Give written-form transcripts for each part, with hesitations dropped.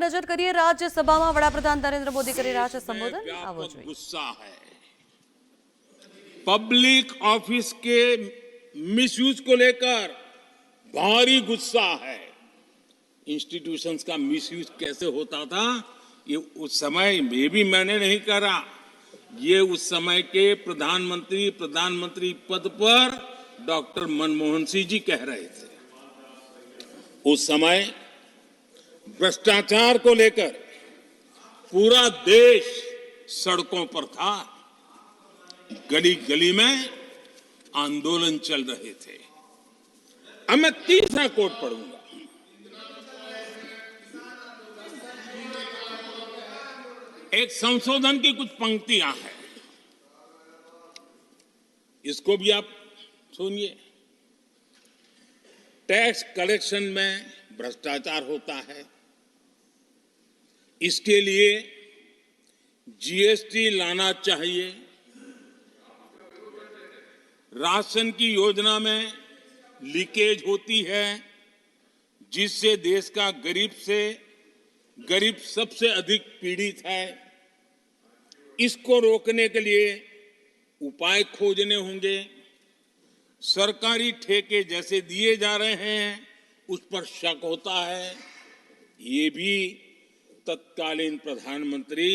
નજર કરીએ રાજ્યસભામાં વડાપ્રધાન નરેન્દ્ર મોદી કરી રહ્યા છે સંબોધન. આવો જોઈએ. गुस्सा है पब्लिक ऑफिस के मिसयूज को लेकर भारी गुस्सा है. इंस्टीट्यूशंस का मिसयूज कैसे होता था ये उस समय में भी मैंने नहीं करा. ये उस समय के प्रधानमंत्री पद पर डॉक्टर मनमोहन सिंह जी कह रहे थे. उस समय भ्रष्टाचार को लेकर पूरा देश सड़कों पर था. गली गली में आंदोलन चल रहे थे. अब मैं तीसरा कोट पढ़ूंगा. एक संशोधन की कुछ पंक्तियां हैं, इसको भी आप सुनिए. टैक्स कलेक्शन में भ्रष्टाचार होता है, इसके लिए जीएसटी लाना चाहिए. राशन की योजना में लीकेज होती है, जिससे देश का गरीब सबसे अधिक पीड़ित है. इसको रोकने के लिए उपाय खोजने होंगे. सरकारी ठेके जैसे दिए जा रहे हैं उस पर शक होता है. ये भी तत्कालीन प्रधानमंत्री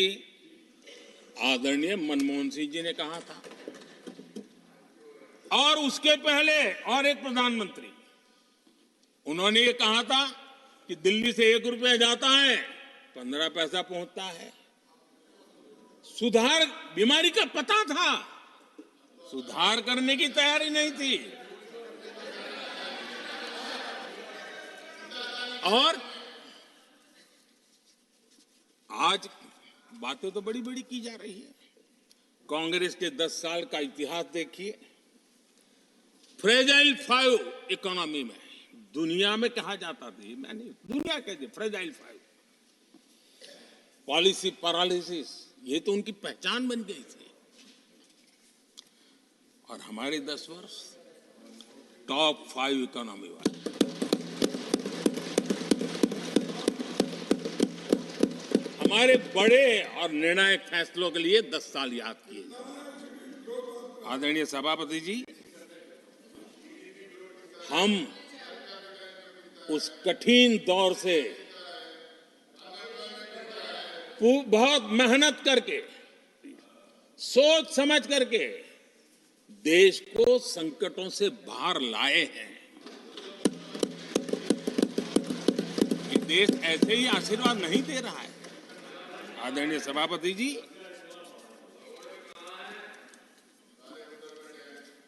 आदरणीय मनमोहन सिंह जी ने कहा था. और उसके पहले और एक प्रधानमंत्री, उन्होंने ये कहा था कि दिल्ली से 1 रुपया जाता है 15 पैसा पहुंचता है. सुधार बीमारी का पता था, सुधार करने की तैयारी नहीं थी. और आज बातें तो बड़ी बड़ी की जा रही है. कांग्रेस के 10 साल का इतिहास देखिए. फ्रेजाइल 5 इकोनॉमी में दुनिया में कहा जाता था, मैंने दुनिया कहती फ्रेजाइल 5, पॉलिसी पैरालिसिस, ये तो उनकी पहचान बन गई थी. और हमारे 10 वर्ष टॉप 5 इकोनॉमी वाले. हमारे बड़े और निर्णायक फैसलों के लिए 10 साल याद किए जाए. आदरणीय सभापति जी, हम उस कठिन दौर से बहुत मेहनत करके, सोच समझ करके देश को संकटों से बाहर लाए हैं. ये देश ऐसे ही आशीर्वाद नहीं दे रहा है. आदरणीय सभापति जी,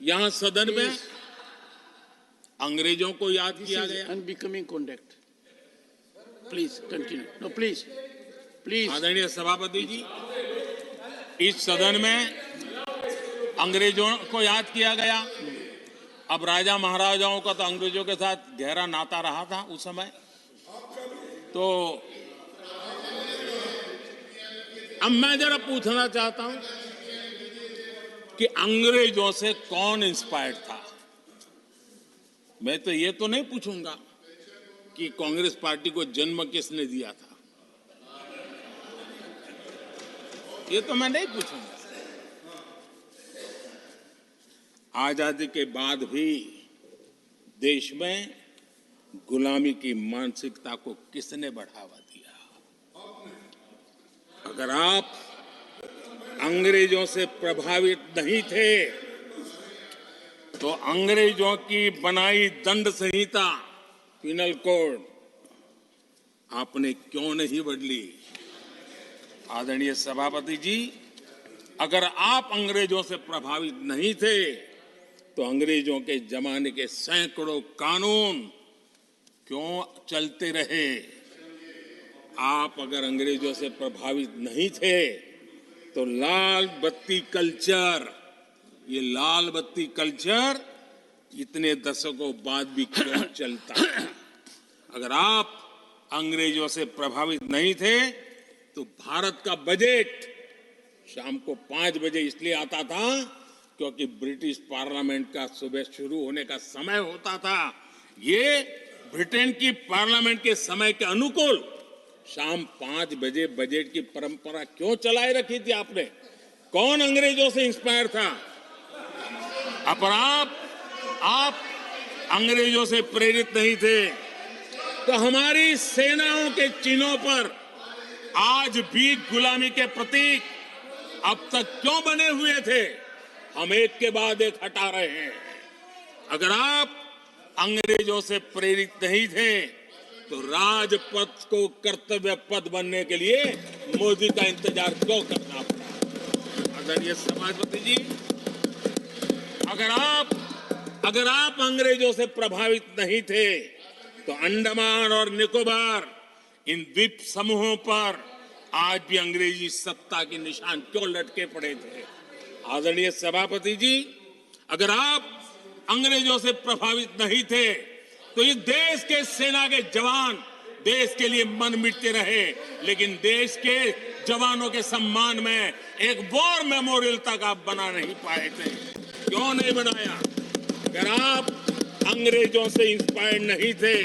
यहां सदन में अंग्रेजों को याद किया गया. Unbecoming conduct. Please continue. No please please. आदरणीय सभापति जी, इस सदन में अंग्रेजों को याद किया गया. अब राजा महाराजाओं का तो अंग्रेजों के साथ गहरा नाता रहा था उस समय. तो अब मैं जरा पूछना चाहता हूं कि अंग्रेजों से कौन इंस्पायर्ड था. मैं तो ये तो नहीं पूछूंगा कि कांग्रेस पार्टी को जन्म किसने दिया था, ये तो मैं नहीं पूछूंगा. आजादी के बाद भी देश में गुलामी की मानसिकता को किसने बढ़ावा दिया. अगर आप अंग्रेजों से प्रभावित नहीं थे तो अंग्रेजों की बनाई दंड संहिता, पिनल कोड, आपने क्यों नहीं बदली. आदरणीय सभापति जी, अगर आप अंग्रेजों से प्रभावित नहीं थे तो अंग्रेजों के जमाने के सैकड़ों कानून क्यों चलते रहे. आप अगर अंग्रेजों से प्रभावित नहीं थे तो लाल बत्ती कल्चर, ये लाल बत्ती कल्चर इतने दशकों बाद भी क्यों चलता है. अगर आप अंग्रेजों से प्रभावित नहीं थे तो भारत का बजट शाम को 5 बजे इसलिए आता था क्योंकि ब्रिटिश पार्लियामेंट का सुबह शुरू होने का समय होता था. ये ब्रिटेन की पार्लियामेंट के समय के अनुकूल शाम 5 बजे बजट की परंपरा क्यों चलाए रखी थी आपने? कौन अंग्रेजों से इंस्पायर था? अब आप अंग्रेजों से प्रेरित नहीं थे तो हमारी सेनाओं के चिन्हों पर आज भी गुलामी के प्रतीक अब तक क्यों बने हुए थे? हम एक के बाद एक हटा रहे हैं। अगर आप अंग्रेजों से प्रेरित नहीं थे तो राजपथ को कर्तव्य पथ बनने के लिए मोदी का इंतजार क्यों करना पड़ा? आदरणीय सभापति जी, अगर आप अंग्रेजों से प्रभावित नहीं थे तो अंडमान और निकोबार इन द्वीप समूहों पर आज भी अंग्रेजी सत्ता के निशान क्यों लटके पड़े थे? आदरणीय सभापति जी, अगर आप अंग्रेजों से प्रभावित नहीं थे तो इस देश के सेना के जवान देश के लिए मन मिटते रहे, लेकिन देश के जवानों के सम्मान में एक वॉर मेमोरियल तक आप बना नहीं पाए थे। क्यों नहीं बनाया? अगर आप अंग्रेजों से इंस्पायर्ड नहीं थे,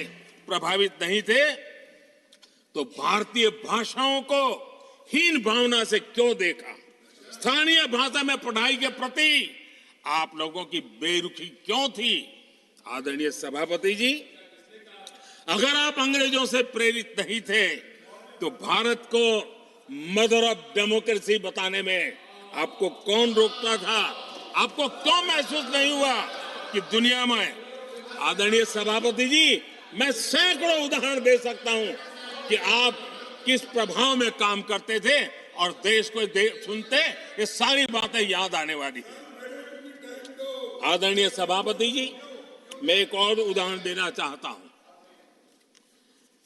प्रभावित नहीं थे, तो भारतीय भाषाओं को हीन भावना से क्यों देखा? स्थानीय भाषा में पढ़ाई के प्रति आप लोगों की बेरुखी क्यों थी? आदरणीय सभापति जी, अगर आप अंग्रेजों से प्रेरित नहीं थे तो भारत को मदर ऑफ डेमोक्रेसी बताने में आपको कौन रोकता था? आपको क्यों महसूस नहीं हुआ कि दुनिया में? आदरणीय सभापति जी, मैं सैकड़ों उदाहरण दे सकता हूं कि आप किस प्रभाव में काम करते थे और देश को सुनते ये सारी बातें याद आने वाली है। आदरणीय सभापति जी, मैं एक और उदाहरण देना चाहता हूं।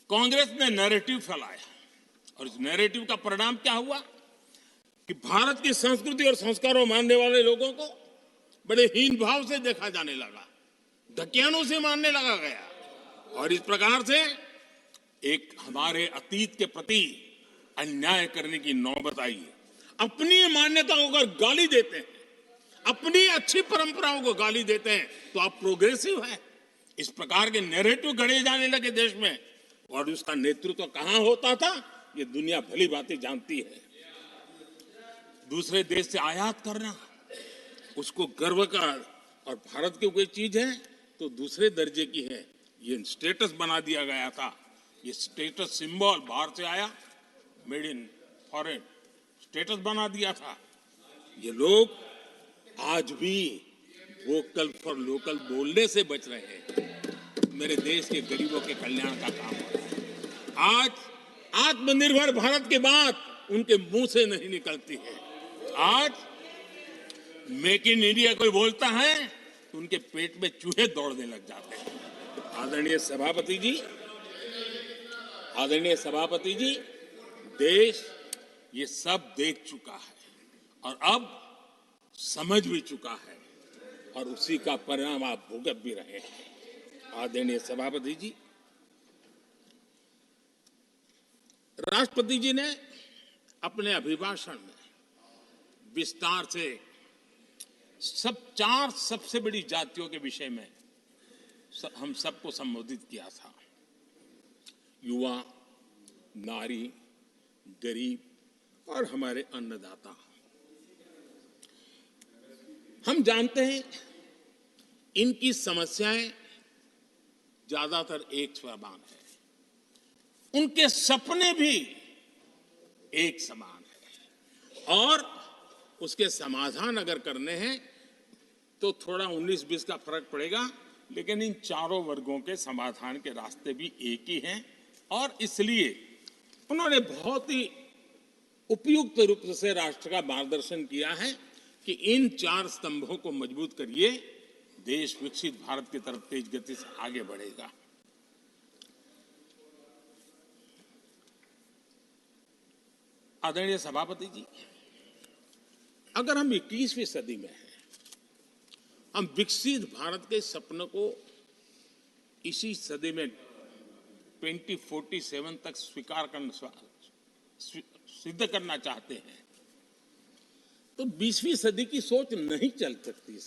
कांग्रेस ने नैरेटिव फैलाया और इस नैरेटिव का परिणाम क्या हुआ कि भारत की संस्कृति और संस्कारों मानने वाले लोगों को बड़े हीन भाव से देखा जाने लगा, ढकियानों से मानने लगा गया और इस प्रकार से एक हमारे अतीत के प्रति अन्याय करने की नौबत आई है। अपनी मान्यताओं को गाली देते हैं, अपनी अच्छी परंपराओं को गाली देते हैं तो आप प्रोग्रेसिव हैं। इस प्रकार के नैरेटिव गढ़े जाने लगे देश में और उसका नेतृत्व कहां होता था ये दुनिया भली भांति जानती है। दूसरे देश से आयात करना, उसको गर्व का और भारत की कोई चीज है तो दूसरे दर्जे की है, ये स्टेटस बना दिया गया था। ये स्टेटस सिंबल बाहर से आया, मेड इन फॉरेन स्टेटस बना दिया था। ये लोग आज भी वोकल फॉर लोकल बोलने से बच रहे हैं। मेरे देश के गरीबों के कल्याण का काम हो रहा है। आज आत्मनिर्भर भारत की बात उनके मुंह से नहीं निकलती है। आज मेक इन इंडिया कोई बोलता है तो उनके पेट में चूहे दौड़ने लग जाते हैं। आदरणीय सभापति जी, देश ये सब देख चुका है और अब समझ भी चुका है और उसी का परिणाम आप भुगत भी रहे हैं। आदरणीय सभापति जी, राष्ट्रपति जी ने अपने अभिभाषण में विस्तार से चार सबसे बड़ी जातियों के विषय में हम सबको संबोधित किया था। युवा, नारी, गरीब और हमारे अन्नदाता। हम जानते हैं इनकी समस्याएं ज्यादातर एक समान है, उनके सपने भी एक समान है और उसके समाधान अगर करने हैं तो थोड़ा 19-20 का फर्क पड़ेगा, लेकिन इन चारों वर्गों के समाधान के रास्ते भी एक ही हैं और इसलिए उन्होंने बहुत ही उपयुक्त रूप से राष्ट्र का मार्गदर्शन किया है कि इन 4 स्तंभों को मजबूत करिए, देश विकसित भारत की तरफ तेज गति से आगे बढ़ेगा। आदरणीय सभापति जी, अगर हम 21वीं सदी में हैं, हम विकसित भारत के सपने को इसी सदी में 2047 तक सिद्ध करना चाहते हैं तो 20वीं सदी की सोच नहीं चल सकती।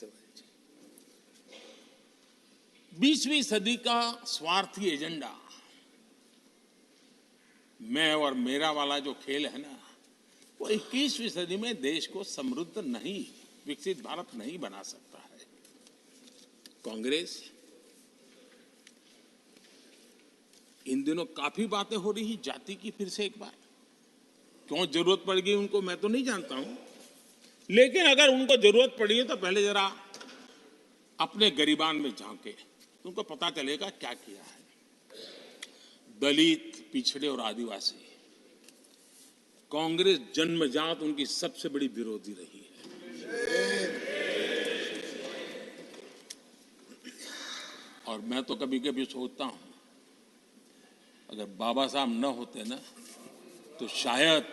20वीं सदी का स्वार्थी एजेंडा मैं और मेरा वाला जो खेल है ना, वो 21वीं सदी में देश को समृद्ध नहीं, विकसित भारत नहीं बना सकता है। कांग्रेस इन दिनों काफी बातें हो रही जाति की, फिर से एक बार क्यों जरूरत पड़ गई उनको मैं तो नहीं जानता हूं, लेकिन अगर उनको जरूरत पड़ी है तो पहले जरा अपने गरिबान में झांके तो उनको पता चलेगा क्या किया है। दलित, पिछड़े और आदिवासी, कांग्रेस जन्मजात उनकी सबसे बड़ी विरोधी रही है। और मैं तो कभी कभी सोचता हूं अगर बाबा साहब न होते ना तो शायद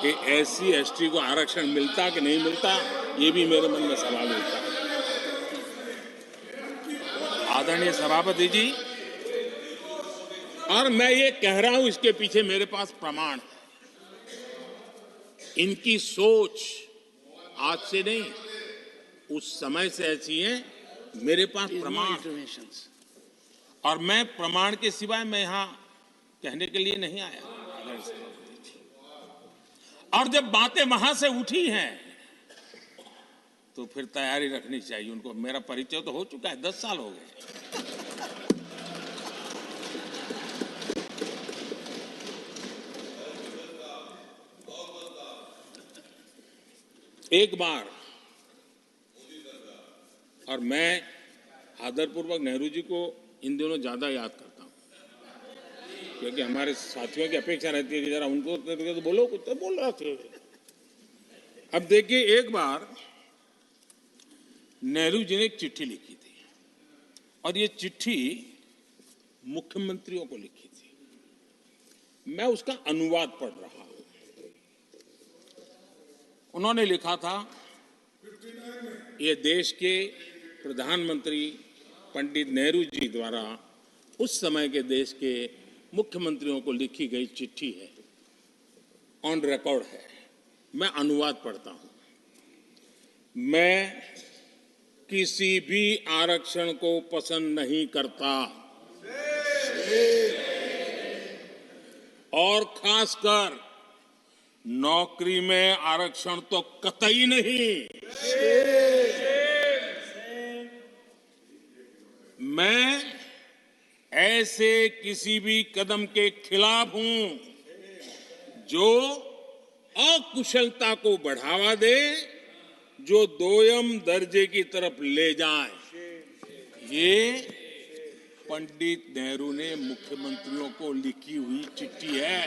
कि एससी एसटी को आरक्षण मिलता कि नहीं मिलता, ये भी मेरे मन में सवाल उठता है। आदरणीय सभापति जी, और मैं ये कह रहा हूं, इसके पीछे मेरे पास प्रमाण है। इनकी सोच आज से नहीं, उस समय से ऐसी है, मेरे पास प्रमाण। और मैं प्रमाण के सिवाय मैं यहां कहने के लिए नहीं आया। और जब बातें वहां से उठी हैं तो फिर तैयारी रखनी चाहिए उनको। मेरा परिचय तो हो चुका है, 10 साल हो गए। एक बार, और मैं आदरपूर्वक नेहरू जी को इन दिनों ज्यादा याद करता हूं, क्योंकि हमारे साथियों की अपेक्षा रहती है कि जरा उनको तो बोलो, कुछ तो बोल रहे थे। अब देखिए, एक बार नेहरू जी ने एक चिट्ठी लिखी थी और ये चिट्ठी मुख्यमंत्रियों को लिखी थी। मैं उसका अनुवाद पढ़ रहा हूं। उन्होंने लिखा था, ये देश के प्रधानमंत्री पंडित नेहरू जी द्वारा उस समय के देश के मुख्यमंत्रियों को लिखी गई चिट्ठी है, ऑन रिकॉर्ड है। मैं अनुवाद पढ़ता हूं। मैं किसी भी आरक्षण को पसंद नहीं करता, और खासकर नौकरी में आरक्षण तो कतई नहीं। मैं ऐसे किसी भी कदम के खिलाफ हूं जो अकुशलता को बढ़ावा दे, जो दोयम दर्जे की तरफ ले जाए। ये पंडित नेहरू ने मुख्यमंत्रियों को लिखी हुई चिट्ठी है।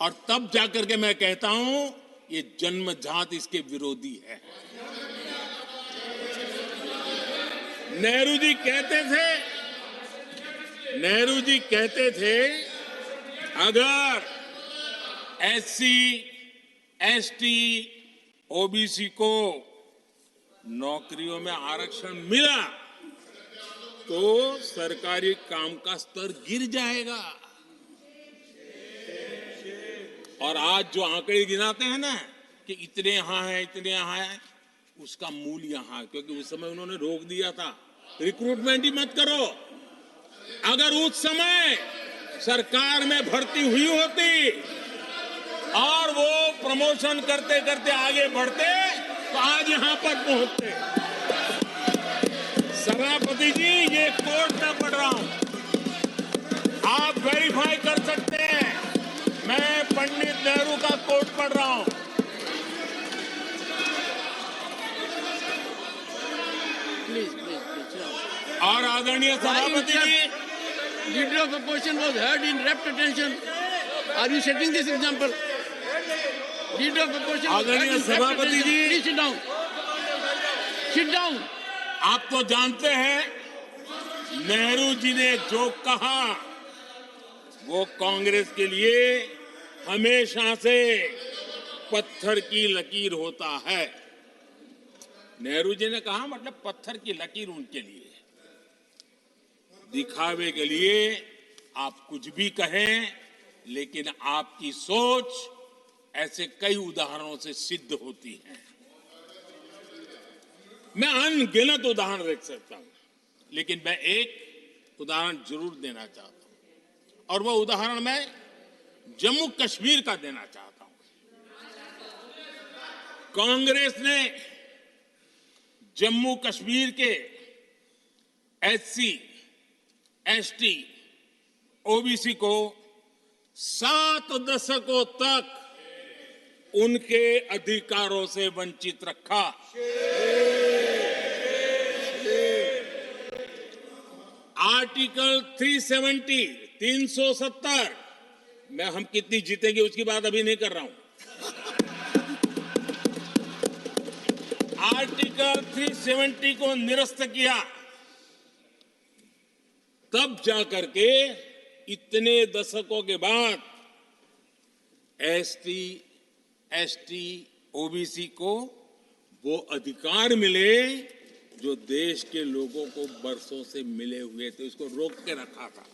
और तब जाकर के मैं कहता हूं, ये जन्मजात इसके विरोधी है। नेहरू जी कहते थे, अगर एससी, एसटी, ओबीसी को नौकरियों में आरक्षण मिला तो सरकारी काम का स्तर गिर जाएगा। और आज जो आंकड़े गिनाते हैं ना कि इतने यहां है, इतने यहां है, उसका मूल यहां है, क्योंकि उस समय उन्होंने रोक दिया था, रिक्रूटमेंट ही मत करो। अगर उस समय सरकार में भर्ती हुई होती और वो प्रमोशन करते करते आगे बढ़ते तो आज यहां पर पहुंचते। सभापति जी, ये कोर्ट में पढ़ रहा हूं, आप वेरीफाई कर सकते हैं। मैं पंडित नेहरू का कोट पढ़ रहा हूं। प्लीज। और आदरणीय सभापति जी, leader of opposition was heard in rapt attention. Are you setting this example? Leader of opposition, आदरणीय सभापति जी, please sit down, sit down. आप तो जानते हैं नेहरू जी ने जो कहा वो कांग्रेस के लिए हमेशा से पत्थर की लकीर होता है। नेहरू जी ने कहा मतलब पत्थर की लकीर उनके लिए। दिखावे के लिए आप कुछ भी कहें, लेकिन आपकी सोच ऐसे कई उदाहरणों से सिद्ध होती है। मैं अनगिनत उदाहरण देख सकता हूं, लेकिन मैं एक उदाहरण जरूर देना चाहता हूं। और वह उदाहरण मैं जम्मू कश्मीर का देना चाहता हूं। कांग्रेस ने जम्मू कश्मीर के एससी, एसटी, ओबीसी को 7 दशकों तक उनके अधिकारों से वंचित रखा। आर्टिकल 370 में हम कितनी जीतेंगे उसकी बात अभी नहीं कर रहा हूं। आर्टिकल 370 को निरस्त किया, तब जाकर के इतने दशकों के बाद एसटी, एसटी, ओबीसी को वो अधिकार मिले जो देश के लोगों को बरसों से मिले हुए थे, उसको रोक के रखा था।